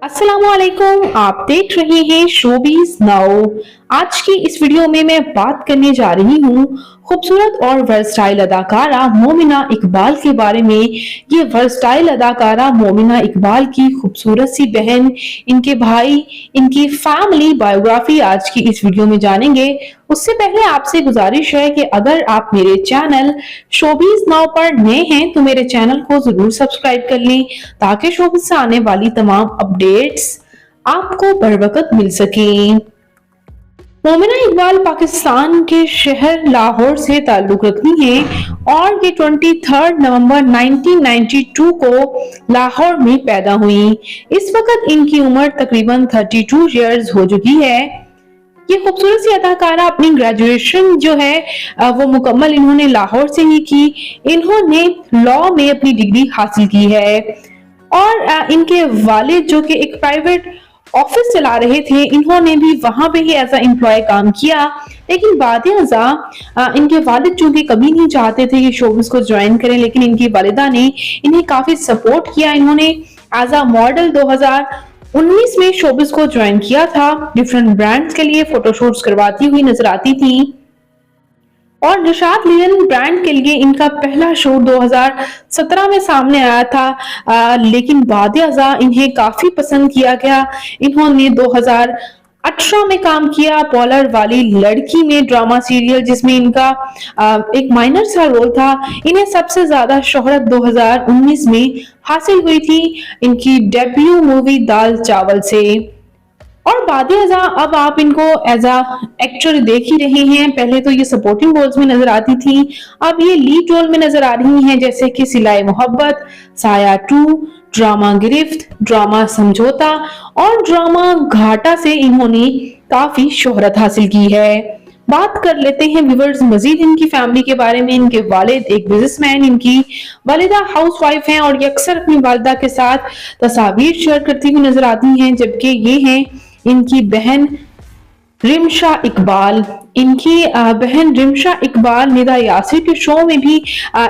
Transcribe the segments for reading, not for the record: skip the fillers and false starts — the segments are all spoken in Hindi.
अस्सलामुअलैकुम, आप देख रहे हैं शोबीज नाउ। आज की इस वीडियो में मैं बात करने जा रही हूँ खूबसूरत और वर्सटाइल अदाकारा मोमिना इकबाल के बारे में। ये वर्सटाइल अदाकारा मोमिना इकबाल की खूबसूरत सी बहन, इनके भाई, इनकी फैमिली बायोग्राफी आज की इस वीडियो में जानेंगे। उससे पहले आपसे गुजारिश है कि अगर आप मेरे चैनल शोबीज नाउ पर नए हैं तो मेरे चैनल को जरूर सब्सक्राइब कर लें ताकि शोबीज से आने वाली तमाम अपडेट्स आपको बर वक्त मिल सकें। मोमिना इकबाल पाकिस्तान के शहर लाहौर से ताल्लुक रखती हैं और ये 23 नवंबर 1992 को लाहौर में पैदा हुई। इस वक्त इनकी उम्र तकरीबन 32 इयर्स हो चुकी है। ये खूबसूरत सी अदाकारा अपनी ग्रेजुएशन जो है वो मुकम्मल इन्होंने लाहौर से ही की। इन्होंने लॉ में अपनी डिग्री हासिल की है और इनके वालिद जो कि एक प्राइवेट ऑफिस चला रहे थे, इन्होंने भी वहां पे ही एज एम्प्लॉय काम किया। लेकिन बाद इनके वालिद चूंकि कभी नहीं चाहते थे कि शोबिस को ज्वाइन करें, लेकिन इनकी वालिदा ने इन्हें काफी सपोर्ट किया। इन्होंने एज अ मॉडल 2019 में शोबिस को ज्वाइन किया था। डिफरेंट ब्रांड्स के लिए फोटोशूट्स करवाती हुई नजर आती थी और निशात लिनन ब्रांड के लिए इनका पहला शो 2017 में सामने आया था, लेकिन बाद इन्हें काफी पसंद किया गया। इन्होंने 2018 में काम किया पॉलर वाली लड़की में, ड्रामा सीरियल जिसमें इनका एक माइनर सा रोल था। इन्हें सबसे ज्यादा शोहरत 2019 में हासिल हुई थी इनकी डेब्यू मूवी दाल चावल से। और अब आप इनको एज अ एक्टर देख ही रहे हैं। पहले तो ये सपोर्टिंग रोल्स में नजर आती थी, अब ये लीड रोल में नजर आ रही हैं, जैसे कि सिलाए मोहब्बत, साया 2, ड्रामा गिरफ्त, ड्रामा समझौता और ड्रामा घाटा से इन्होंने काफी शोहरत हासिल की है। बात कर लेते हैं व्यूअर्स मजीद इनकी फैमिली के बारे में। इनके वालिद एक बिजनेसमैन, इनकी वालिदा हाउसवाइफ हैं और ये अक्सर अपनी वालिदा के साथ तस्वीर शेयर करती हुई नजर आती हैं। जबकि ये हैं इनकी बहन रिमशा इकबाल। इनकी बहन रिमशा इकबाल निदा यासिर के शो में भी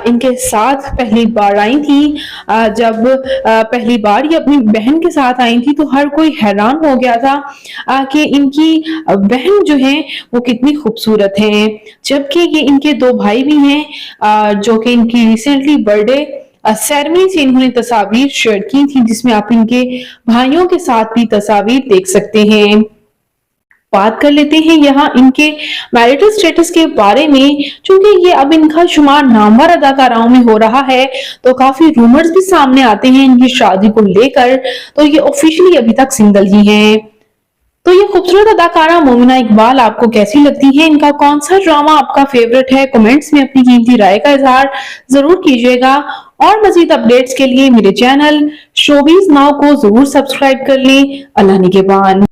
इनके साथ पहली बार आई थी। जब पहली बार ये अपनी बहन के साथ आई थी तो हर कोई हैरान हो गया था कि इनकी बहन जो है वो कितनी खूबसूरत है। जबकि ये इनके दो भाई भी हैं जो कि इनकी रिसेंटली बर्थडे सेरेमनी से इन्होंने तस्वीर शेयर की थी, जिसमें आप इनके भाइयों के साथ भी तस्वीर देख सकते हैं। बात कर लेते हैं यहाँ इनके मैरिटल स्टेटस के बारे में। चूंकि ये अब इनका शुमार नामवर अदाकाराओं में हो रहा है तो काफी रूमर्स भी सामने आते हैं इनकी शादी को लेकर, तो ये ऑफिशियली अभी तक सिंगल ही हैं। तो ये खूबसूरत अदाकारा मोमिना इकबाल आपको कैसी लगती है? इनका कौन सा ड्रामा आपका फेवरेट है? कमेंट्स में अपनी कीमती राय का इजहार जरूर कीजिएगा और मजीद अपडेट्स के लिए मेरे चैनल शोबीज नाउ को जरूर सब्सक्राइब कर लें। अल्लाह निगहबान।